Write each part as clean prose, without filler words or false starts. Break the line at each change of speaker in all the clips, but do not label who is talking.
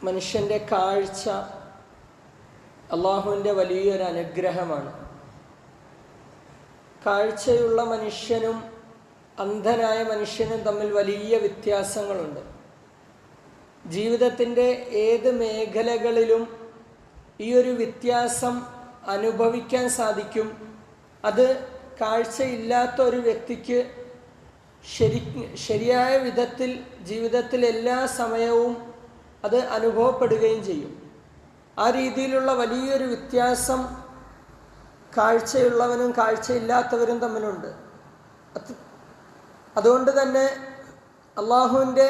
മനുഷ്യൻ്റെ കാഴ്ച അള്ളാഹുവിൻ്റെ വലിയൊരു അനുഗ്രഹമാണ്. കാഴ്ചയുള്ള മനുഷ്യനും അന്ധനായ മനുഷ്യനും തമ്മിൽ വലിയ വ്യത്യാസങ്ങളുണ്ട്. ജീവിതത്തിൻ്റെ ഏത് മേഖലകളിലും ഈ ഒരു വ്യത്യാസം അനുഭവിക്കാൻ സാധിക്കും. അത് കാഴ്ചയില്ലാത്ത ഒരു വ്യക്തിക്ക് ശരിയായ വിധത്തിൽ ജീവിതത്തിൽ എല്ലാ സമയവും അത് അനുഭവപ്പെടുകയും ചെയ്യും. ആ രീതിയിലുള്ള വലിയൊരു വ്യത്യാസം കാഴ്ചയുള്ളവനും കാഴ്ചയില്ലാത്തവരും തമ്മിലുണ്ട്. അതുകൊണ്ട് തന്നെ അള്ളാഹുവിൻ്റെ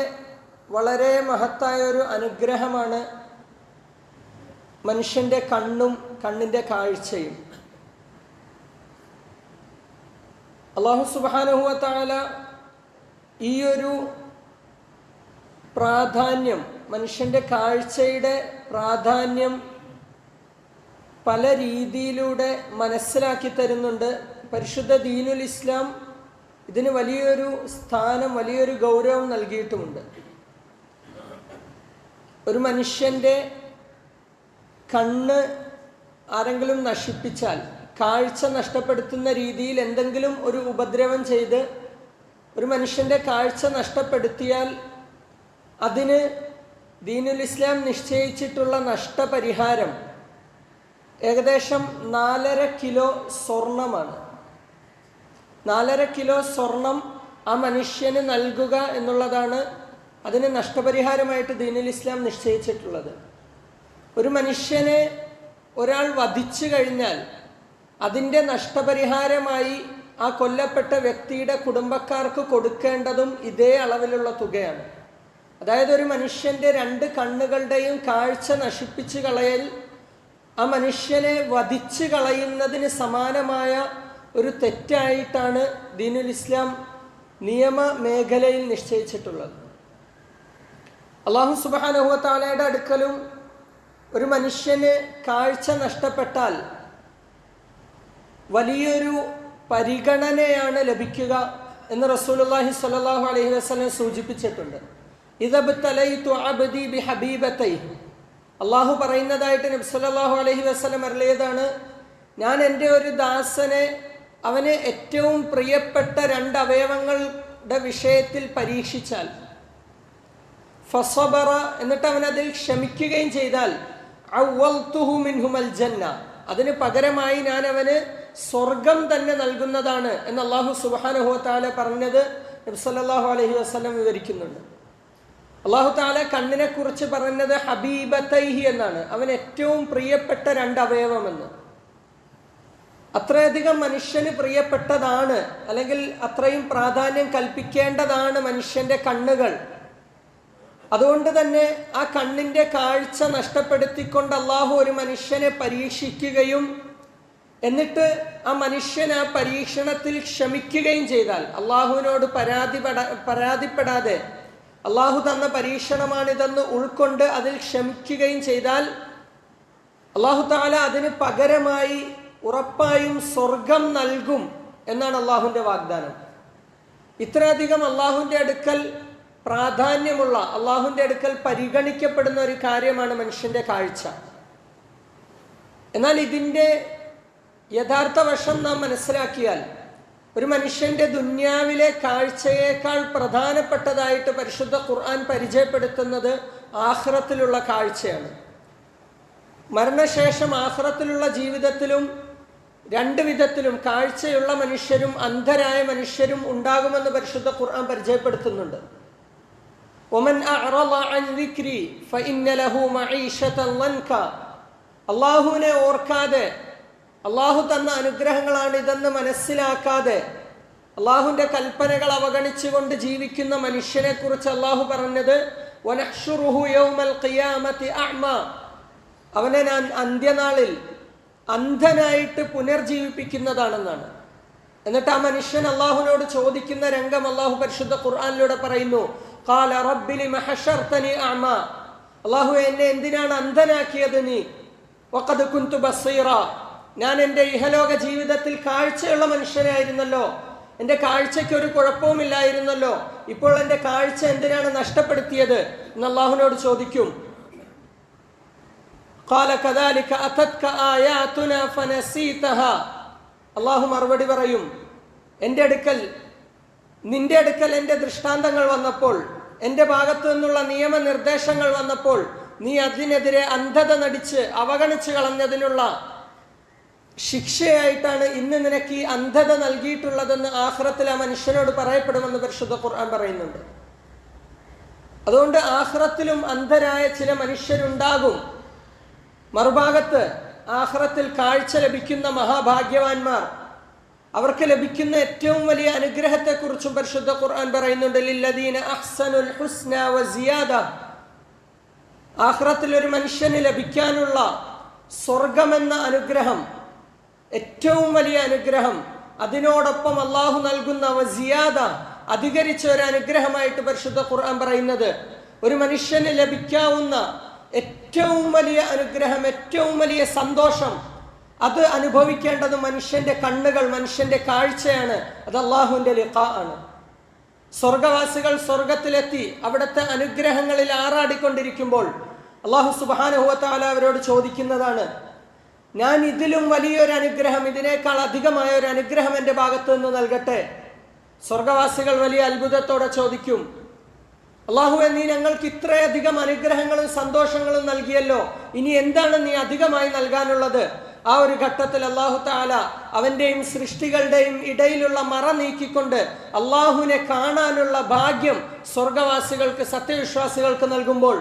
വളരെ മഹത്തായ ഒരു അനുഗ്രഹമാണ് മനുഷ്യൻ്റെ കണ്ണും കണ്ണിൻ്റെ കാഴ്ചയും. അള്ളാഹു സുബ്ഹാനഹു വ തആല ഈ ഒരു പ്രാധാന്യം, മനുഷ്യൻ്റെ കാഴ്ചയുടെ പ്രാധാന്യം പല രീതിയിലൂടെ മനസ്സിലാക്കി തരുന്നുണ്ട്. പരിശുദ്ധ ദീനുൽ ഇസ്ലാം ഇതിന് വലിയൊരു സ്ഥാനം, വലിയൊരു ഗൗരവം നൽകിയിട്ടുമുണ്ട്. ഒരു മനുഷ്യൻ്റെ കണ്ണ് ആരെങ്കിലും നശിപ്പിച്ചാൽ, കാഴ്ച നഷ്ടപ്പെടുത്തുന്ന രീതിയിൽ എന്തെങ്കിലും ഒരു ഉപദ്രവം ചെയ്ത് ഒരു മനുഷ്യൻ്റെ കാഴ്ച നഷ്ടപ്പെടുത്തിയാൽ അതിന് ദീനുൽ ഇസ്ലാം നിശ്ചയിച്ചിട്ടുള്ള നഷ്ടപരിഹാരം ഏകദേശം 4.5 കിലോ സ്വർണമാണ്. 4.5 കിലോ സ്വർണം ആ മനുഷ്യന് നൽകുക എന്നുള്ളതാണ് അതിന് നഷ്ടപരിഹാരമായിട്ട് ദീനുൽ ഇസ്ലാം നിശ്ചയിച്ചിട്ടുള്ളത്. ഒരു മനുഷ്യനെ ഒരാൾ വധിച്ചു കഴിഞ്ഞാൽ അതിൻ്റെ നഷ്ടപരിഹാരമായി ആ കൊല്ലപ്പെട്ട വ്യക്തിയുടെ കുടുംബക്കാർക്ക് കൊടുക്കേണ്ടതും ഇതേ അളവിലുള്ള തുകയാണ്. അതായത് ഒരു മനുഷ്യൻ്റെ 2 കണ്ണുകളുടെയും കാഴ്ച നശിപ്പിച്ചു കളയൽ ആ മനുഷ്യനെ വധിച്ചു കളയുന്നതിന് സമാനമായ ഒരു തെറ്റായിട്ടാണ് ദീനുൽ ഇസ്ലാം നിയമ മേഖലയിൽ നിശ്ചയിച്ചിട്ടുള്ളത്. അല്ലാഹു സുബ്ഹാനഹു വ തആലയുടെ അടുക്കലും ഒരു മനുഷ്യന് കാഴ്ച നഷ്ടപ്പെട്ടാൽ വലിയൊരു പരിഗണനയാണ് ലഭിക്കുക എന്ന് റസൂലുള്ളാഹി സ്വല്ലല്ലാഹു അലൈഹി വസല്ലം സൂചിപ്പിച്ചിട്ടുണ്ട്. ഇദബ്തലൈതു അബ്ദി ബിഹബീബതൈഹി, അള്ളാഹു പറയുന്നതായിട്ട് നബി സല്ലല്ലാഹു അലൈഹി വസല്ലം അരുളിയതാണ്, ഞാൻ എൻ്റെ ഒരു ദാസനെ അവന് ഏറ്റവും പ്രിയപ്പെട്ട 2 അവയവങ്ങളുടെ വിഷയത്തിൽ പരീക്ഷിച്ചാൽ, ഫസബറ, എന്നിട്ട് അവനതിൽ ക്ഷമിക്കുകയും ചെയ്താൽ, അവ്വൽതുഹു മിൻഹുൽ ജന്ന, അതിന് പകരമായി ഞാൻ അവന് സ്വർഗം തന്നെ നൽകുന്നതാണ് എന്ന് അല്ലാഹു സുബ്ഹാനഹു വ തആല പറഞ്ഞത് നബി സല്ലല്ലാഹു അലൈഹി വസല്ലം വിവരിക്കുന്നുണ്ട്. അല്ലാഹു തആല കണ്ണിനെ കുറിച്ച് പറഞ്ഞത് ഹബീബതൈഹി എന്നാണ്, അവൻ ഏറ്റവും പ്രിയപ്പെട്ട 2 അവയവമെന്ന്. അത്രയധികം മനുഷ്യന് പ്രിയപ്പെട്ടതാണ്, അല്ലെങ്കിൽ അത്രയും പ്രാധാന്യം കൽപ്പിക്കേണ്ടതാണ് മനുഷ്യൻ്റെ കണ്ണുകൾ. അതുകൊണ്ട് തന്നെ ആ കണ്ണിൻ്റെ കാഴ്ച നഷ്ടപ്പെടുത്തിക്കൊണ്ട് അള്ളാഹു ഒരു മനുഷ്യനെ പരീക്ഷിക്കുകയും എന്നിട്ട് ആ മനുഷ്യൻ ആ പരീക്ഷണത്തിൽ ക്ഷമിക്കുകയും ചെയ്താൽ, അള്ളാഹുവിനോട് പരാതിപ്പെടാതെ അള്ളാഹു തന്ന പരീക്ഷണമാണിതെന്ന് ഉൾക്കൊണ്ട് അതിൽ ക്ഷമിക്കുകയും ചെയ്താൽ അള്ളാഹു തആല അതിന് പകരമായി ഉറപ്പായും സ്വർഗം നൽകും എന്നാണ് അള്ളാഹുവിൻ്റെ വാഗ്ദാനം. ഇത്രയധികം അള്ളാഹുവിൻ്റെ അടുക്കൽ പ്രാധാന്യമുള്ള, അള്ളാഹുവിൻ്റെ അടുക്കൽ പരിഗണിക്കപ്പെടുന്ന ഒരു കാര്യമാണ് മനുഷ്യൻ്റെ കാഴ്ച. എന്നാൽ ഇതിൻ്റെ യഥാർത്ഥ വശം നാം മനസ്സിലാക്കിയാൽ ഒരു മനുഷ്യൻ്റെ ദുന്യാവിലെ കാഴ്ചയേക്കാൾ പ്രധാനപ്പെട്ടതായിട്ട് പരിശുദ്ധ ഖുർആൻ പരിചയപ്പെടുത്തുന്നത് ആഖിറത്തിലുള്ള കാഴ്ചയാണ്. മരണശേഷം ആഖിറത്തിലുള്ള ജീവിതത്തിലും 2 വിധത്തിലും കാഴ്ചയുള്ള മനുഷ്യരും അന്ധരായ മനുഷ്യരും ഉണ്ടാകുമെന്ന് പരിശുദ്ധ ഖുർആൻ പരിചയപ്പെടുത്തുന്നുണ്ട്. വമൻ അഅറള അൻ ദിക്രി ഫഇന്ന ലഹു മഈശതൻ ലൻക, അല്ലാഹുവിനെ ഓർക്കാതെ, അള്ളാഹു തന്ന അനുഗ്രഹങ്ങളാണ് ഇതെന്ന് മനസ്സിലാക്കാതെ അള്ളാഹുവിൻ്റെ കൽപ്പനകൾ അവഗണിച്ചുകൊണ്ട് ജീവിക്കുന്ന മനുഷ്യനെ കുറിച്ച് അള്ളാഹു പറഞ്ഞത് വനഹ്ശുറുഹു യൗമൽ ഖിയാമത്തി അഅ്മ, അവനെ ഞാൻ അന്ത്യനാളിൽ അന്ധനായിട്ട് പുനർജീവിപ്പിക്കുന്നതാണെന്നാണ്. എന്നിട്ട് ആ മനുഷ്യൻ അള്ളാഹുവിനോട് ചോദിക്കുന്ന രംഗം അള്ളാഹു പരിശുദ്ധ ഖുർആനിലൂടെ പറയുന്നു, ഖാല റബ്ബി ലിമ ഹശർതനി അഅ്മ, അള്ളാഹു എന്നെ എന്തിനാണ് അന്ധനാക്കിയത് നീ, വഖദ് കുൻതു ബസീറ, ഞാൻ എൻ്റെ ഇഹലോക ജീവിതത്തിൽ കാഴ്ചയുള്ള മനുഷ്യനായിരുന്നല്ലോ, എൻ്റെ കാഴ്ചയ്ക്ക് ഒരു കുഴപ്പവുമില്ലായിരുന്നല്ലോ, ഇപ്പോൾ എൻ്റെ കാഴ്ച എന്തിനാണ് നഷ്ടപ്പെടുത്തിയത് എന്ന് അള്ളാഹുവിനോട് ചോദിക്കും. ഖാല കദാലിക അതത്ക ആയാതുനാ ഫനസീതഹാ. അല്ലാഹു മറുപടി പറയും, നിന്റെ അടുക്കൽ എൻ്റെ ദൃഷ്ടാന്തങ്ങൾ വന്നപ്പോൾ, എൻ്റെ ഭാഗത്തു നിന്നുള്ള നിയമനിർദ്ദേശങ്ങൾ വന്നപ്പോൾ നീ അതിനെതിരെ അന്ധത നടിച്ച് അവഗണിച്ച് കളഞ്ഞതിനുള്ള ശിക്ഷയായിട്ടാണ് ഇന്ന് നിനക്ക് ഈ അന്ധത നൽകിയിട്ടുള്ളതെന്ന് ആഖിറത്തിൽ ആ മനുഷ്യനോട് പറയപ്പെടുമെന്ന് പരിശുദ്ധ ഖുർആൻ പറയുന്നുണ്ട്. അതുകൊണ്ട് ആഖിറത്തിലും അന്ധരായ ചില മനുഷ്യരുണ്ടാകും. മറുഭാഗത്ത് ആഖിറത്തിൽ കാഴ്ച ലഭിക്കുന്ന മഹാഭാഗ്യവാന്മാർ, അവർക്ക് ലഭിക്കുന്ന ഏറ്റവും വലിയ അനുഗ്രഹത്തെക്കുറിച്ചും പരിശുദ്ധ ഖുർആൻ പറയുന്നുണ്ട്. ലില്ലദീന അഹ്സനുൽ ഹുസ്ന വസിയാദ. ആഖിറത്തിൽ ഒരു മനുഷ്യന് ലഭിക്കാനുള്ള സ്വർഗമെന്ന അനുഗ്രഹം, ഏറ്റവും വലിയ അനുഗ്രഹം, അതിനോടൊപ്പം അള്ളാഹു നൽകുന്ന വസിയാദ, അധികരിച്ച ഒരു അനുഗ്രഹമായിട്ട് പരിശുദ്ധ ഖുർആൻ പറയുന്നത്, ഒരു മനുഷ്യന് ലഭിക്കാവുന്ന ഏറ്റവും വലിയ അനുഗ്രഹം, ഏറ്റവും വലിയ സന്തോഷം, അത് അനുഭവിക്കേണ്ടത് മനുഷ്യന്റെ കണ്ണുകൾ, മനുഷ്യന്റെ കാഴ്ചയാണ്. അത് അള്ളാഹുവിന്റെ ലിഖാ ആണ്. സ്വർഗവാസികൾ സ്വർഗത്തിലെത്തി അവിടുത്തെ അനുഗ്രഹങ്ങളിൽ ആറാടിക്കൊണ്ടിരിക്കുമ്പോൾ അള്ളാഹു സുബ്ഹാനഹു വ തആല അവരോട് ചോദിക്കുന്നതാണ്, ഞാൻ ഇതിലും വലിയൊരു അനുഗ്രഹം, ഇതിനേക്കാൾ അധികമായ ഒരു അനുഗ്രഹം എൻ്റെ ഭാഗത്തു നിന്ന് നൽകട്ടെ. സ്വർഗവാസികൾ വലിയ അത്ഭുതത്തോടെ ചോദിക്കും, അള്ളാഹുവേ, നീ ഞങ്ങൾക്ക് ഇത്രയധികം അനുഗ്രഹങ്ങളും സന്തോഷങ്ങളും നൽകിയല്ലോ, ഇനി എന്താണ് നീ അധികമായി നൽകാനുള്ളത്? ആ ഒരു ഘട്ടത്തിൽ അല്ലാഹു തആല അവന്റെയും സൃഷ്ടികളുടെയും ഇടയിലുള്ള മറ നീക്കിക്കൊണ്ട് അള്ളാഹുവിനെ കാണാനുള്ള ഭാഗ്യം സ്വർഗവാസികൾക്ക്, സത്യവിശ്വാസികൾക്ക് നൽകുമ്പോൾ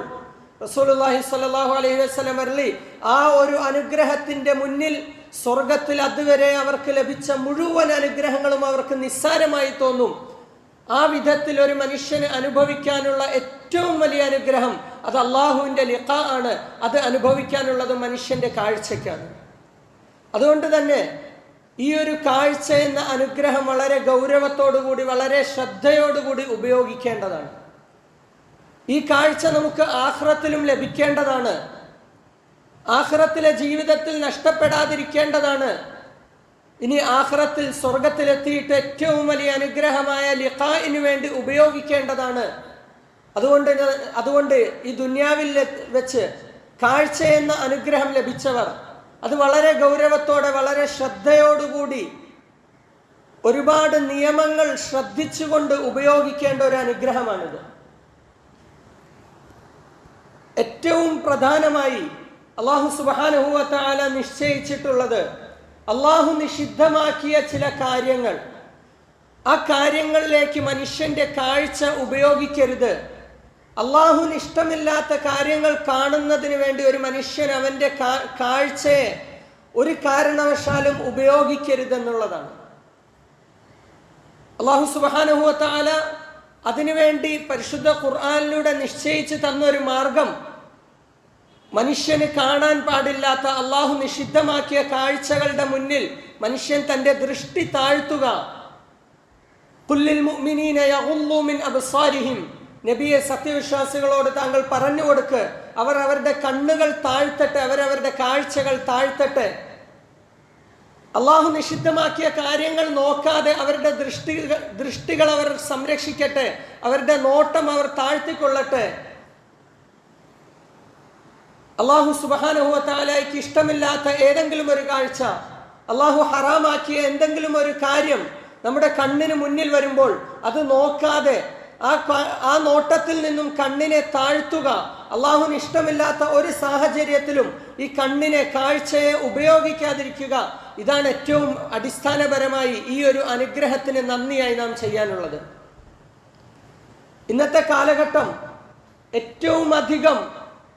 റസൂലുള്ളാഹി സ്വല്ലല്ലാഹു അലൈഹി വസല്ലം അരുളി, ആ ഒരു അനുഗ്രഹത്തിന്റെ മുന്നിൽ സ്വർഗത്തിൽ അതുവരെ അവർക്ക് ലഭിച്ച മുഴുവൻ അനുഗ്രഹങ്ങളും അവർക്ക് നിസ്സാരമായി തോന്നും. ആ വിധത്തിൽ ഒരു മനുഷ്യന് അനുഭവിക്കാനുള്ള ഏറ്റവും വലിയ അനുഗ്രഹം അത് അള്ളാഹുവിന്റെ ലിഖാ ആണ്. അത് അനുഭവിക്കാനുള്ളത് മനുഷ്യന്റെ കാഴ്ചയ്ക്കാണ്. അതുകൊണ്ട് തന്നെ ഈ ഒരു കാഴ്ച എന്ന അനുഗ്രഹം വളരെ ഗൗരവത്തോടുകൂടി, വളരെ ശ്രദ്ധയോടുകൂടി ഉപയോഗിക്കേണ്ടതാണ്. ഈ കാഴ്ച നമുക്ക് ആഖിറത്തിലും ലഭിക്കേണ്ടതാണ്. ആഖിറത്തിലെ ജീവിതത്തിൽ നഷ്ടപ്പെടാതിരിക്കേണ്ടതാണ്. ഇനി ആഖിറത്തിൽ സ്വർഗത്തിലെത്തിയിട്ട് ഏറ്റവും വലിയ അനുഗ്രഹമായ ലിഖാഇന് വേണ്ടി ഉപയോഗിക്കേണ്ടതാണ്. അതുകൊണ്ട് ഈ ദുനിയാവിൽ വെച്ച് കാഴ്ച എന്ന അനുഗ്രഹം ലഭിച്ചവർ അത് വളരെ ഗൗരവത്തോടെ, വളരെ ശ്രദ്ധയോടുകൂടി, ഒരുപാട് നിയമങ്ങൾ ശ്രദ്ധിച്ചുകൊണ്ട് ഉപയോഗിക്കേണ്ട ഒരു അനുഗ്രഹമാണിത്. ഏറ്റവും പ്രധാനമായി അല്ലാഹു സുബ്ഹാനഹു വ തആല നിശ്ചയിച്ചിട്ടുള്ളത്, അള്ളാഹു നിഷിദ്ധമാക്കിയ ചില കാര്യങ്ങൾ, ആ കാര്യങ്ങളിലേക്ക് മനുഷ്യന്റെ കാഴ്ച ഉപയോഗിക്കരുത്. അള്ളാഹുവിന് ഇഷ്ടമില്ലാത്ത കാര്യങ്ങൾ കാണുന്നതിന് വേണ്ടി ഒരു മനുഷ്യൻ അവന്റെ കാഴ്ചയെ ഒരു കാരണവശാലും ഉപയോഗിക്കരുതെന്നുള്ളതാണ്. അല്ലാഹു സുബ്ഹാനഹു വ തആല അതിനുവേണ്ടി പരിശുദ്ധ ഖുർആനിലൂടെ നിശ്ചയിച്ചു തന്നൊരു മാർഗം, മനുഷ്യന് കാണാൻ പാടില്ലാത്ത, അള്ളാഹു നിഷിദ്ധമാക്കിയ കാഴ്ചകളുടെ മുന്നിൽ മനുഷ്യൻ തന്റെ ദൃഷ്ടി താഴ്ത്തുക. ഖുല്ലിൽ മുഅ്മിനീന യഗുള്ളൂ മിൻ അബ്സാരിഹിം. നബിയെ, സത്യവിശ്വാസികളോട് താങ്കൾ പറഞ്ഞു കൊടുക്ക്, അവർ അവരുടെ കണ്ണുകൾ താഴ്ത്തട്ടെ, അവരവരുടെ കാഴ്ചകൾ താഴ്ത്തട്ടെ. അള്ളാഹു നിഷിദ്ധമാക്കിയ കാര്യങ്ങൾ നോക്കാതെ അവരുടെ ദൃഷ്ടികൾ അവർ സംരക്ഷിക്കട്ടെ, അവരുടെ നോട്ടം അവർ താഴ്ത്തിക്കൊള്ളട്ടെ. അള്ളാഹു സുബ്ഹാനഹു വ തആലയ്ക്ക് ഇഷ്ടമില്ലാത്ത ഏതെങ്കിലും ഒരു കാഴ്ച, അള്ളാഹു ഹറാമാക്കിയ എന്തെങ്കിലും ഒരു കാര്യം നമ്മുടെ കണ്ണിന് മുന്നിൽ വരുമ്പോൾ അത് നോക്കാതെ ആ നോട്ടത്തിൽ നിന്നും കണ്ണിനെ താഴ്ത്തുക. അള്ളാഹുവിന് ഇഷ്ടമില്ലാത്ത ഒരു സാഹചര്യത്തിലും ഈ കണ്ണിനെ, കാഴ്ചയെ ഉപയോഗിക്കാതിരിക്കുക. ഇതാണ് ഏറ്റവും അടിസ്ഥാനപരമായി ഈ ഒരു അനുഗ്രഹത്തിന് നന്ദിയായി നാം ചെയ്യാനുള്ളത്. ഇന്നത്തെ കാലഘട്ടം ഏറ്റവും അധികം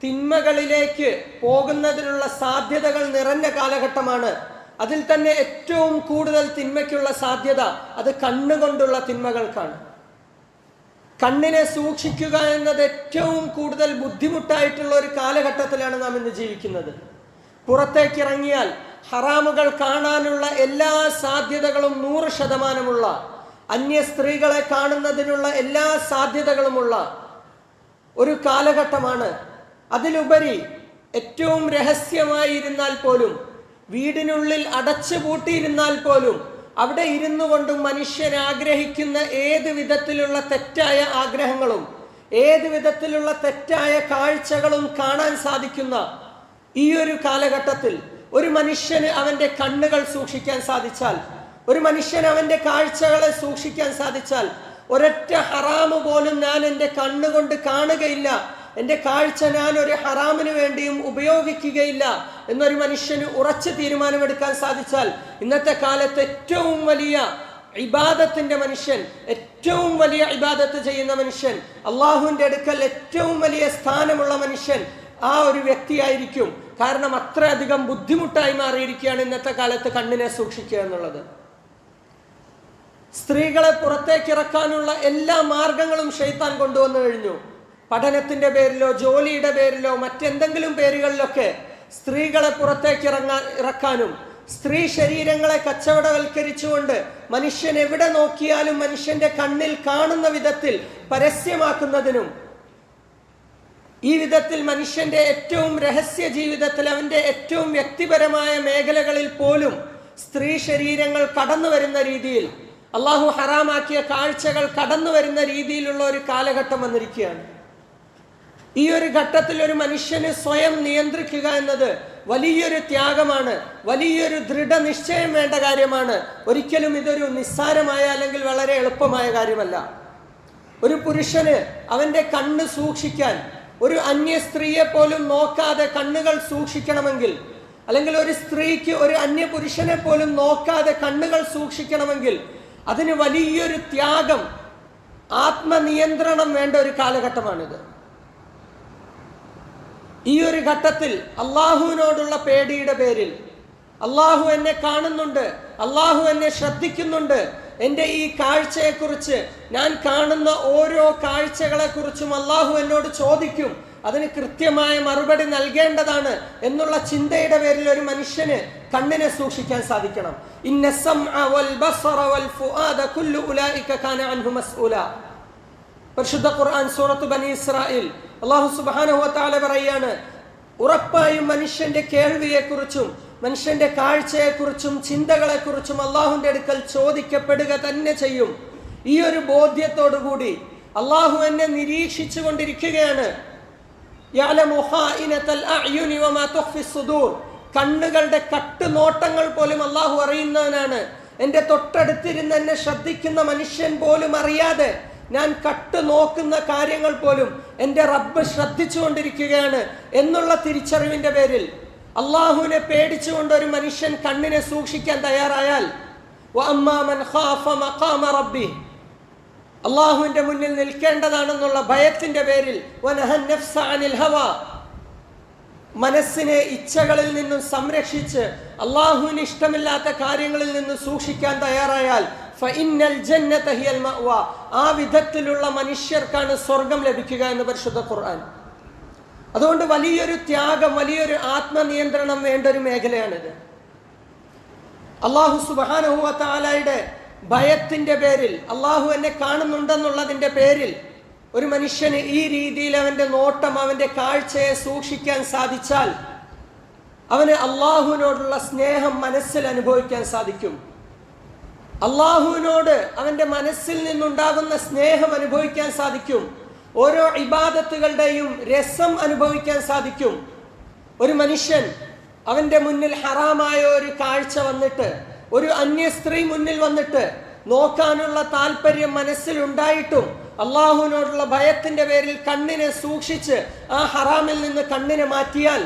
തിന്മകളിലേക്ക് പോകുന്നതിനുള്ള സാധ്യതകൾ നിറഞ്ഞ കാലഘട്ടമാണ്. അതിൽ തന്നെ ഏറ്റവും കൂടുതൽ തിന്മയ്ക്കുള്ള സാധ്യത അത് കണ്ണുകൊണ്ടുള്ള തിന്മകൾക്കാണ്. കണ്ണിനെ സൂക്ഷിക്കുക എന്നത് ഏറ്റവും കൂടുതൽ ബുദ്ധിമുട്ടായിട്ടുള്ള ഒരു കാലഘട്ടത്തിലാണ് നാം ഇന്ന് ജീവിക്കുന്നത്. പുറത്തേക്ക് ഇറങ്ങിയാൽ ഹറാമുകൾ കാണാനുള്ള എല്ലാ സാധ്യതകളും 100%, അന്യ സ്ത്രീകളെ കാണുന്നതിനുള്ള എല്ലാ സാധ്യതകളുമുള്ള ഒരു കാലഘട്ടമാണ്. അതിലുപരി ഏറ്റവും രഹസ്യമായി ഇരുന്നാൽ പോലും, വീടിനുള്ളിൽ അടച്ചുപൂട്ടിയിരുന്നാൽ പോലും, അവിടെ ഇരുന്നു കൊണ്ടും മനുഷ്യൻ ആഗ്രഹിക്കുന്ന ഏത് വിധത്തിലുള്ള തെറ്റായ ആഗ്രഹങ്ങളും ഏത് വിധത്തിലുള്ള തെറ്റായ കാഴ്ചകളും കാണാൻ സാധിക്കുന്ന ഈ ഒരു കാലഘട്ടത്തിൽ ഒരു മനുഷ്യന് അവന്റെ കണ്ണുകൾ സൂക്ഷിക്കാൻ സാധിച്ചാൽ, ഒരു മനുഷ്യന് അവന്റെ കാഴ്ചകളെ സൂക്ഷിക്കാൻ സാധിച്ചാൽ, ഒരൊറ്റ ഹറാമ് പോലും ഞാൻ എൻ്റെ കണ്ണുകൊണ്ട് കാണുകയില്ല, എൻ്റെ കാഴ്ച ഞാൻ ഒരു ഹറാമിന് വേണ്ടിയും ഉപയോഗിക്കുകയില്ല എന്നൊരു മനുഷ്യന് ഉറച്ച തീരുമാനമെടുക്കാൻ സാധിച്ചാൽ, ഇന്നത്തെ കാലത്ത് ഏറ്റവും വലിയ ഇബാദത്തിന്റെ മനുഷ്യൻ, ഏറ്റവും വലിയ ഇബാദത്ത് ചെയ്യുന്ന മനുഷ്യൻ, അള്ളാഹുവിന്റെ അടുക്കൽ ഏറ്റവും വലിയ സ്ഥാനമുള്ള മനുഷ്യൻ ആ ഒരു വ്യക്തിയായിരിക്കും. കാരണം അത്രയധികം ബുദ്ധിമുട്ടായി മാറിയിരിക്കുകയാണ് ഇന്നത്തെ കാലത്ത് കണ്ണിനെ സൂക്ഷിക്കുക എന്നുള്ളത്. സ്ത്രീകളെ പുറത്തേക്ക് ഇറക്കാനുള്ള എല്ലാ മാർഗങ്ങളും ശൈത്താൻ കൊണ്ടുവന്നു കഴിഞ്ഞു. പഠനത്തിന്റെ പേരിലോ ജോലിയുടെ പേരിലോ മറ്റെന്തെങ്കിലും പേരുകളിലൊക്കെ സ്ത്രീകളെ പുറത്തേക്ക് ഇറക്കാനും സ്ത്രീ ശരീരങ്ങളെ കച്ചവടവൽക്കരിച്ചുകൊണ്ട് മനുഷ്യൻ എവിടെ നോക്കിയാലും മനുഷ്യന്റെ കണ്ണിൽ കാണുന്ന വിധത്തിൽ പരസ്യമാക്കുന്നതിനും, ഈ വിധത്തിൽ മനുഷ്യന്റെ ഏറ്റവും രഹസ്യ ജീവിതത്തിൽ അവന്റെ ഏറ്റവും വ്യക്തിപരമായ മേഖലകളിൽ പോലും സ്ത്രീ ശരീരങ്ങൾ കടന്നു വരുന്ന രീതിയിൽ, അള്ളാഹു ഹറാമാക്കിയ കാഴ്ചകൾ കടന്നു വരുന്ന രീതിയിലുള്ള ഒരു കാലഘട്ടം വന്നിരിക്കുകയാണ്. ഈ ഒരു ഘട്ടത്തിൽ ഒരു മനുഷ്യന് സ്വയം നിയന്ത്രിക്കുക എന്നത് വലിയൊരു ത്യാഗമാണ്, വലിയൊരു ദൃഢനിശ്ചയം വേണ്ട കാര്യമാണ്. ഒരിക്കലും ഇതൊരു നിസ്സാരമായ അല്ലെങ്കിൽ വളരെ എളുപ്പമായ കാര്യമല്ല. ഒരു പുരുഷന് അവന്റെ കണ്ണ് സൂക്ഷിക്കാൻ, ഒരു അന്യ സ്ത്രീയെ പോലും നോക്കാതെ കണ്ണുകൾ സൂക്ഷിക്കണമെങ്കിൽ, അല്ലെങ്കിൽ ഒരു സ്ത്രീക്ക് ഒരു അന്യ പുരുഷനെ പോലും നോക്കാതെ കണ്ണുകൾ സൂക്ഷിക്കണമെങ്കിൽ അതിന് വലിയൊരു ത്യാഗം, ആത്മനിയന്ത്രണം വേണ്ട ഒരു കാലഘട്ടമാണിത്. ഈ ഒരു ഘട്ടത്തിൽ അള്ളാഹുവിനോടുള്ള പേടിയുടെ പേരിൽ, അള്ളാഹു എന്നെ കാണുന്നുണ്ട്, അള്ളാഹു എന്നെ ശ്രദ്ധിക്കുന്നുണ്ട്, എൻ്റെ ഈ കാഴ്ചയെക്കുറിച്ച്, ഞാൻ കാണുന്ന ഓരോ കാഴ്ചകളെക്കുറിച്ചും അള്ളാഹു എന്നോട് ചോദിക്കും, അതിന് കൃത്യമായ മറുപടി നൽകേണ്ടതാണ് എന്നുള്ള ചിന്തയുടെ പേരിൽ ഒരു മനുഷ്യന് കണ്ണിനെ സൂക്ഷിക്കാൻ സാധിക്കണം. ഇന്ന സമഅ വൽ ബസറ വൽ ഫുആദ കുല്ലു ഉലൈക കാന അൻഹു മസ്ഊല. പരിശുദ്ധ ഖുർആൻ സൂറത്ത് ബനി ഇസ്രായേൽ അല്ലാഹു സുബ്ഹാനഹു വ തആല പറയാണ്, ഉറപ്പായും മനുഷ്യന്റെ കേൾവിയെക്കുറിച്ചും മനുഷ്യന്റെ കാഴ്ചയെക്കുറിച്ചും ചിന്തകളെക്കുറിച്ചും അള്ളാഹുവിന്റെ അടുക്കൽ ചോദിക്കപ്പെടുക തന്നെ ചെയ്യും. ഈ ഒരു ബോധ്യത്തോടുകൂടി അള്ളാഹു എന്നെ നിരീക്ഷിച്ചു കൊണ്ടിരിക്കുകയാണ്. യഅലമു ഖായിനതൽ അഅ്യുനി വമാ തുഖ്ഫി സുദൂർ. കണ്ണുകളുടെ കട്ടുനോട്ടങ്ങൾ പോലും അള്ളാഹു അറിയുന്നവനാണ്. എൻ്റെ തൊട്ടടുത്തിരുന്ന് എന്നെ ശ്രദ്ധിക്കുന്ന മനുഷ്യൻ പോലും അറിയാതെ ഞാൻ കട്ടു നോക്കുന്ന കാര്യങ്ങൾ പോലും എൻ്റെ റബ്ബ് ശ്രദ്ധിച്ചുകൊണ്ടിരിക്കുകയാണ് എന്നുള്ള തിരിച്ചറിവിന്റെ പേരിൽ അള്ളാഹുവിനെ പേടിച്ചുകൊണ്ട് ഒരു മനുഷ്യൻ കണ്ണിനെ സൂക്ഷിക്കാൻ തയ്യാറായാൽ, അള്ളാഹുവിന്റെ മുന്നിൽ നിൽക്കേണ്ടതാണെന്നുള്ള ഭയത്തിന്റെ പേരിൽ, മനസ്സിനെ ഇച്ഛകളിൽ നിന്നും സംരക്ഷിച്ച് അള്ളാഹുവിന് ഇഷ്ടമില്ലാത്ത കാര്യങ്ങളിൽ നിന്ന് സൂക്ഷിക്കാൻ തയ്യാറായാൽ, ആ വിധത്തിലുള്ള മനുഷ്യർക്കാണ് സ്വർഗം ലഭിക്കുക എന്ന് പരിശുദ്ധ ഖുർആൻ. അതുകൊണ്ട് വലിയൊരു ത്യാഗം, വലിയൊരു ആത്മനിയന്ത്രണം വേണ്ട ഒരു മേഖലയാണിത്. അള്ളാഹു സുബ്ഹാനഹു വ തആലയുടെ ഭയത്തിന്റെ പേരിൽ, അള്ളാഹു എന്നെ കാണുന്നുണ്ടെന്നുള്ളതിന്റെ പേരിൽ ഒരു മനുഷ്യന് ഈ രീതിയിൽ അവന്റെ നോട്ടം, അവന്റെ കാഴ്ചയെ സൂക്ഷിക്കാൻ സാധിച്ചാൽ അവന് അള്ളാഹുവിനോടുള്ള സ്നേഹം മനസ്സിൽ അനുഭവിക്കാൻ സാധിക്കും. അള്ളാഹുവിനോട് അവന്റെ മനസ്സിൽ നിന്നുണ്ടാകുന്ന സ്നേഹം അനുഭവിക്കാൻ സാധിക്കും. ഓരോ ഇബാദത്തുകളുടെയും രസം അനുഭവിക്കാൻ സാധിക്കും. ഒരു മനുഷ്യൻ അവന്റെ മുന്നിൽ ഹറാമായ ഒരു കാഴ്ച വന്നിട്ട്, ഒരു അന്യ സ്ത്രീ മുന്നിൽ വന്നിട്ട് നോക്കാനുള്ള താല്പര്യം മനസ്സിലുണ്ടായിട്ടും അള്ളാഹുവിനോടുള്ള ഭയത്തിന്റെ പേരിൽ കണ്ണിനെ സൂക്ഷിച്ച് ആ ഹറാമിൽ നിന്ന് കണ്ണിനെ മാറ്റിയാൽ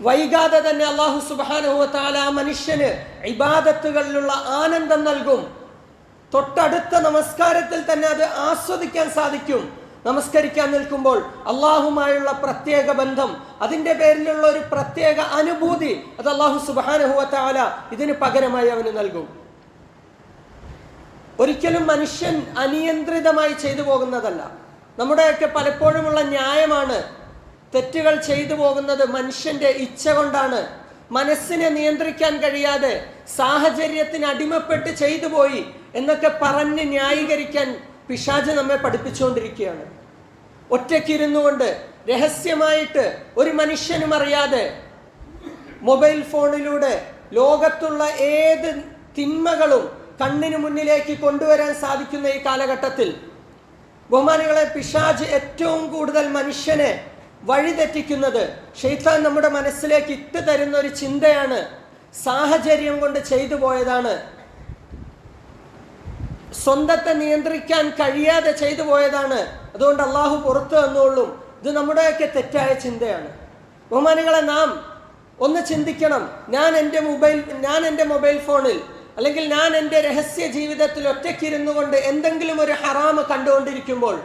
വൈകാതെ തന്നെ അല്ലാഹു സുബ്ഹാനഹു വ തആല ആ മനുഷ്യന് ഇബാദത്തുകളിലുള്ള ആനന്ദം നൽകും. തൊട്ടടുത്ത നമസ്കാരത്തിൽ തന്നെ അത് ആസ്വദിക്കാൻ സാധിക്കും. നമസ്കരിക്കാൻ നിൽക്കുമ്പോൾ അള്ളാഹുമായുള്ള പ്രത്യേക ബന്ധം, അതിന്റെ പേരിലുള്ള ഒരു പ്രത്യേക അനുഭൂതി, അത് അല്ലാഹു സുബ്ഹാനഹു വ തആല ഇതിന് പകരമായി അവന് നൽകും. ഒരിക്കലും മനുഷ്യൻ അനിയന്ത്രിതമായി ചെയ്തു പോകുന്നതല്ല. നമ്മുടെയൊക്കെ പലപ്പോഴുമുള്ള ന്യായമാണ്, തെറ്റുകൾ ചെയ്തു പോകുന്നത് മനുഷ്യന്റെ ഇച്ഛ കൊണ്ടാണ്, മനസ്സിനെ നിയന്ത്രിക്കാൻ കഴിയാതെ സാഹചര്യത്തിന് അടിമപ്പെട്ട് ചെയ്തു പോയി എന്നൊക്കെ പറഞ്ഞ് ന്യായീകരിക്കാൻ പിശാച് നമ്മെ പഠിപ്പിച്ചുകൊണ്ടിരിക്കുകയാണ്. ഒറ്റയ്ക്കിരുന്നു കൊണ്ട് രഹസ്യമായിട്ട് ഒരു മനുഷ്യനും അറിയാതെ മൊബൈൽ ഫോണിലൂടെ ലോകത്തുള്ള ഏത് തിന്മകളും കണ്ണിന് മുന്നിലേക്ക് കൊണ്ടുവരാൻ സാധിക്കുന്ന ഈ കാലഘട്ടത്തിൽ ബഹുമാനികളെ, പിശാച് ഏറ്റവും കൂടുതൽ മനുഷ്യനെ വഴിതെറ്റിക്കുന്നത് ശൈത്താൻ നമ്മുടെ മനസ്സിലേക്ക് ഇട്ട് തരുന്ന ഒരു ചിന്തയാണ്. സാഹചര്യം കൊണ്ട് ചെയ്തു പോയതാണ്, സ്വന്തത്തെ നിയന്ത്രിക്കാൻ കഴിയാതെ ചെയ്തു പോയതാണ്, അതുകൊണ്ട് അള്ളാഹു പുറത്തു തന്നോളും. ഇത് നമ്മുടെയൊക്കെ തെറ്റായ ചിന്തയാണ്. ബഹുമാനികളെ, നാം ഒന്ന് ചിന്തിക്കണം. ഞാൻ എൻ്റെ മൊബൈൽ ഫോണിൽ അല്ലെങ്കിൽ ഞാൻ എൻ്റെ രഹസ്യ ജീവിതത്തിൽ ഒറ്റയ്ക്കിരുന്നു കൊണ്ട് എന്തെങ്കിലും ഒരു ഹറാമ് കണ്ടുകൊണ്ടിരിക്കുമ്പോൾ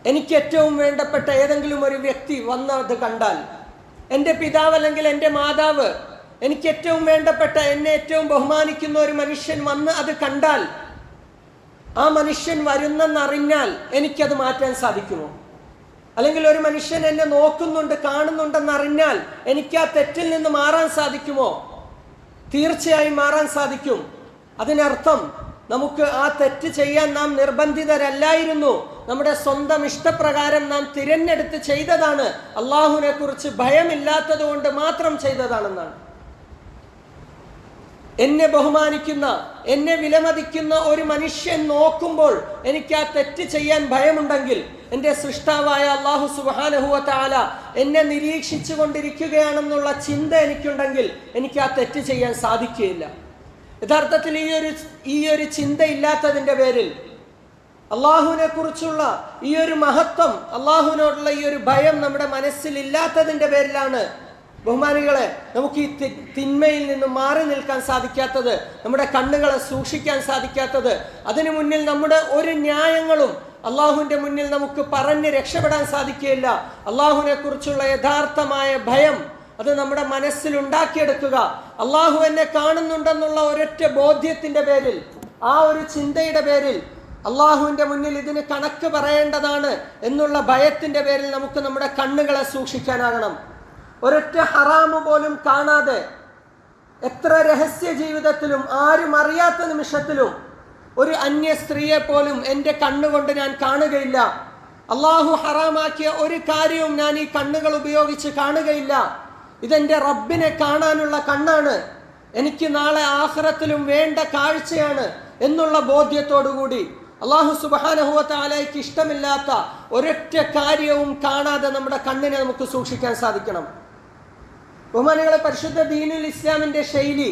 എനിക്ക് ഏറ്റവും വേണ്ടപ്പെട്ട ഏതെങ്കിലും ഒരു വ്യക്തി വന്ന് അത് കണ്ടാൽ, എൻ്റെ പിതാവ് അല്ലെങ്കിൽ എൻ്റെ മാതാവ്, എനിക്ക് ഏറ്റവും വേണ്ടപ്പെട്ട എന്നെ ഏറ്റവും ബഹുമാനിക്കുന്ന ഒരു മനുഷ്യൻ വന്ന് അത് കണ്ടാൽ, ആ മനുഷ്യൻ വരുന്നെന്നറിഞ്ഞാൽ എനിക്കത് മാറ്റാൻ സാധിക്കുമോ? അല്ലെങ്കിൽ ഒരു മനുഷ്യൻ എന്നെ നോക്കുന്നുണ്ട്, കാണുന്നുണ്ടെന്നറിഞ്ഞാൽ എനിക്ക് ആ തെറ്റിൽ നിന്ന് മാറാൻ സാധിക്കുമോ? തീർച്ചയായും മാറാൻ സാധിക്കും. അതിനർത്ഥം നമുക്ക് ആ തെറ്റ് ചെയ്യാൻ നാം നിർബന്ധിതരല്ലായിരുന്നു. നമ്മുടെ സ്വന്തം ഇഷ്ടപ്രകാരം നാം തിരഞ്ഞെടുത്ത് ചെയ്തതാണ്. അള്ളാഹുവിനെ കുറിച്ച് ഭയമില്ലാത്തത് കൊണ്ട് മാത്രം ചെയ്തതാണെന്നാണ്. എന്നെ ബഹുമാനിക്കുന്ന, എന്നെ വിലമതിക്കുന്ന ഒരു മനുഷ്യൻ നോക്കുമ്പോൾ എനിക്ക് ആ തെറ്റ് ചെയ്യാൻ ഭയമുണ്ടെങ്കിൽ, എൻ്റെ സൃഷ്ടാവായ അല്ലാഹു സുബ്ഹാനഹു വ തആല എന്നെ നിരീക്ഷിച്ചു കൊണ്ടിരിക്കുകയാണെന്നുള്ള ചിന്ത എനിക്കുണ്ടെങ്കിൽ എനിക്ക് ആ തെറ്റ് ചെയ്യാൻ സാധിക്കുകയില്ല. യഥാർത്ഥത്തിൽ ഈ ഒരു ചിന്ത ഇല്ലാത്തതിൻ്റെ പേരിൽ, അള്ളാഹുവിനെ കുറിച്ചുള്ള ഈ ഒരു മഹത്വം, അള്ളാഹുവിനോടുള്ള ഈ ഒരു ഭയം നമ്മുടെ മനസ്സിൽ ഇല്ലാത്തതിൻ്റെ പേരിലാണ് ബഹുമാനികളെ നമുക്ക് ഈ തിന്മയിൽ നിന്നും മാറി നിൽക്കാൻ സാധിക്കാത്തത്, നമ്മുടെ കണ്ണുകളെ സൂക്ഷിക്കാൻ സാധിക്കാത്തത്. അതിനു മുന്നിൽ നമ്മുടെ ഒരു ന്യായങ്ങളും അള്ളാഹുവിൻ്റെ മുന്നിൽ നമുക്ക് പറഞ്ഞ് രക്ഷപ്പെടാൻ സാധിക്കുകയില്ല. അള്ളാഹുവിനെ കുറിച്ചുള്ള യഥാർത്ഥമായ ഭയം അത് നമ്മുടെ മനസ്സിൽ ഉണ്ടാക്കിയെടുക്കുക. അള്ളാഹു എന്നെ കാണുന്നുണ്ടെന്നുള്ള ഒരൊറ്റ ബോധ്യത്തിൻ്റെ പേരിൽ, ആ ഒരു ചിന്തയുടെ പേരിൽ, അള്ളാഹുവിൻ്റെ മുന്നിൽ ഇതിന് കണക്ക് പറയേണ്ടതാണ് എന്നുള്ള ഭയത്തിൻ്റെ പേരിൽ നമുക്ക് നമ്മുടെ കണ്ണുകളെ സൂക്ഷിക്കാനാകണം. ഒരൊറ്റ ഹറാമ് പോലും കാണാതെ, എത്ര രഹസ്യ ജീവിതത്തിലും ആരും അറിയാത്ത നിമിഷത്തിലും ഒരു അന്യ സ്ത്രീയെ പോലും എൻ്റെ കണ്ണുകൊണ്ട് ഞാൻ കാണുകയില്ല. അള്ളാഹു ഹറാമാക്കിയ ഒരു കാര്യവും ഞാൻ ഈ കണ്ണുകൾ ഉപയോഗിച്ച് കാണുകയില്ല. ഇതെൻ്റെ റബ്ബിനെ കാണാനുള്ള കണ്ണാണ്, എനിക്ക് നാളെ ആഖിറത്തിലും വേണ്ട കാഴ്ചയാണ് എന്നുള്ള ബോധ്യത്തോടുകൂടി അള്ളാഹു സുബ്ഹാനഹു വ തആലയ്ക്ക് ഇഷ്ടമില്ലാത്ത ഒരൊറ്റ കാര്യവും കാണാതെ നമ്മുടെ കണ്ണിനെ നമുക്ക് സൂക്ഷിക്കാൻ സാധിക്കണം. ബഹുമാനികളെ, പരിശുദ്ധ ദീനുൽ ഇസ്ലാമിൻ്റെ ശൈലി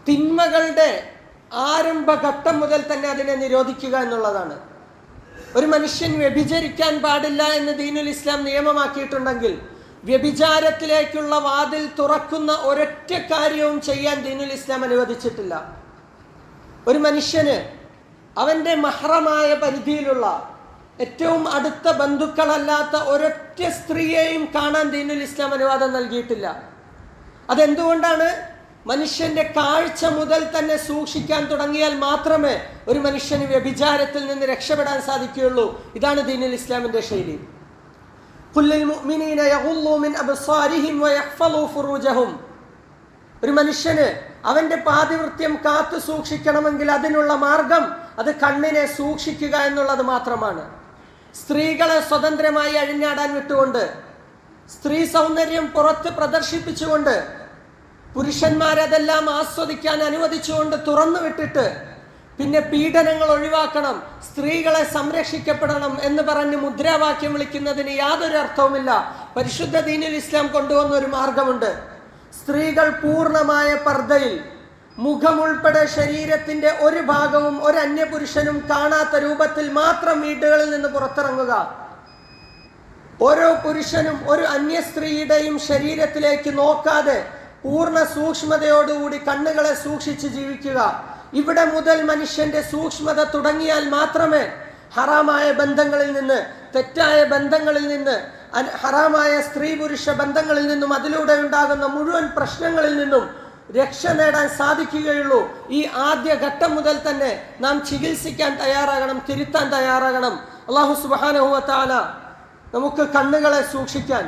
തിന്മകളുടെ ആരംഭഘട്ടം മുതൽ തന്നെ അതിനെ നിരോധിക്കുക എന്നുള്ളതാണ്. ഒരു മനുഷ്യൻ വ്യഭിചരിക്കാൻ പാടില്ല എന്ന് ദീനുൽ ഇസ്ലാം നിയമമാക്കിയിട്ടുണ്ടെങ്കിൽ, വ്യഭിചാരത്തിലേക്കുള്ള വാതിൽ തുറക്കുന്ന ഒരൊറ്റ കാര്യവും ചെയ്യാൻ ദീനുൽ ഇസ്ലാം അനുവദിച്ചിട്ടില്ല. ഒരു മനുഷ്യന് അവൻ്റെ മഹ്റമായ പരിധിയിലുള്ള ഏറ്റവും അടുത്ത ബന്ധുക്കളല്ലാത്ത ഒരൊറ്റ സ്ത്രീയെയും കാണാൻ ദീനുൽ ഇസ്ലാം അനുവാദം നൽകിയിട്ടില്ല. അതെന്തുകൊണ്ടാണ്? മനുഷ്യന്റെ കാഴ്ച മുതൽ തന്നെ സൂക്ഷിക്കാൻ തുടങ്ങിയാൽ മാത്രമേ ഒരു മനുഷ്യന് വ്യഭിചാരത്തിൽ നിന്ന് രക്ഷപ്പെടാൻ സാധിക്കുകയുള്ളൂ. ഇതാണ് ദീനുൽ ഇസ്ലാമിന്റെ ശൈലി. ഖുല്ലിൽ മുഅ്മിനീന യഗുള്ളൂ മിൻ അബ്സാരിഹിം വയഹ്ഫളൂ ഫുറൂജഹും. ഒരു മനുഷ്യന് അവന്റെ പാതിവൃത്യം കാത്തു സൂക്ഷിക്കണമെങ്കിൽ അതിനുള്ള മാർഗം അത് കണ്ണിനെ സൂക്ഷിക്കുക എന്നുള്ളത് മാത്രമാണ്. സ്ത്രീകളെ സ്വതന്ത്രമായി അഴിഞ്ഞാടാൻ വിട്ടുകൊണ്ട്, സ്ത്രീ സൗന്ദര്യം പുറത്ത് പ്രദർശിപ്പിച്ചുകൊണ്ട്, പുരുഷന്മാരതെല്ലാം ആസ്വദിക്കാൻ അനുവദിച്ചുകൊണ്ട് തുറന്നു വിട്ടിട്ട് പിന്നെ പീഡനങ്ങൾ ഒഴിവാക്കണം, സ്ത്രീകളെ സംരക്ഷിക്കപ്പെടണം എന്ന് പറഞ്ഞ് മുദ്രാവാക്യം വിളിക്കുന്നതിന് യാതൊരു അർത്ഥവുമില്ല. പരിശുദ്ധ ദീനുൽ ഇസ്ലാം കൊണ്ടുവന്ന ഒരു മാർഗമുണ്ട്. സ്ത്രീകൾ പൂർണ്ണമായ പർദ്ദയിൽ, മുഖമുൾപ്പെടെ ശരീരത്തിന്റെ ഒരു ഭാഗവും ഒരു അന്യപുരുഷനും കാണാത്ത രൂപത്തിൽ മാത്രം വീടുകളിൽ നിന്ന് പുറത്തിറങ്ങുക. ഓരോ പുരുഷനും ഒരു അന്യ സ്ത്രീയുടെയും ശരീരത്തിലേക്ക് നോക്കാതെ പൂർണ്ണ സൂക്ഷ്മതയോടുകൂടി കണ്ണുകളെ സൂക്ഷിച്ച് ജീവിക്കുക. ഇവിടെ മുതൽ മനുഷ്യന്റെ സൂക്ഷ്മത തുടങ്ങിയാൽ മാത്രമേ ഹറാമായ ബന്ധങ്ങളിൽ നിന്ന്, തെറ്റായ ബന്ധങ്ങളിൽ നിന്ന്, ഹറാമായ സ്ത്രീ പുരുഷ ബന്ധങ്ങളിൽ നിന്നും അതിലൂടെ ഉണ്ടാകുന്ന മുഴുവൻ പ്രശ്നങ്ങളിൽ നിന്നും രക്ഷ നേടാൻ സാധിക്കുകയുള്ളൂ. ഈ ആദ്യ ഘട്ടം മുതൽ തന്നെ നാം ചികിത്സിക്കാൻ തയ്യാറാകണം, തിരുത്താൻ തയ്യാറാകണം. അല്ലാഹു സുബ്ഹാനഹു വ തആല നമുക്ക് കണ്ണുകളെ സൂക്ഷിക്കാൻ,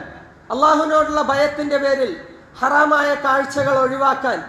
അള്ളാഹുവിനോടുള്ള ഭയത്തിന്റെ പേരിൽ ഹറാമായ കാഴ്ചകൾ ഒഴിവാക്കാൻ,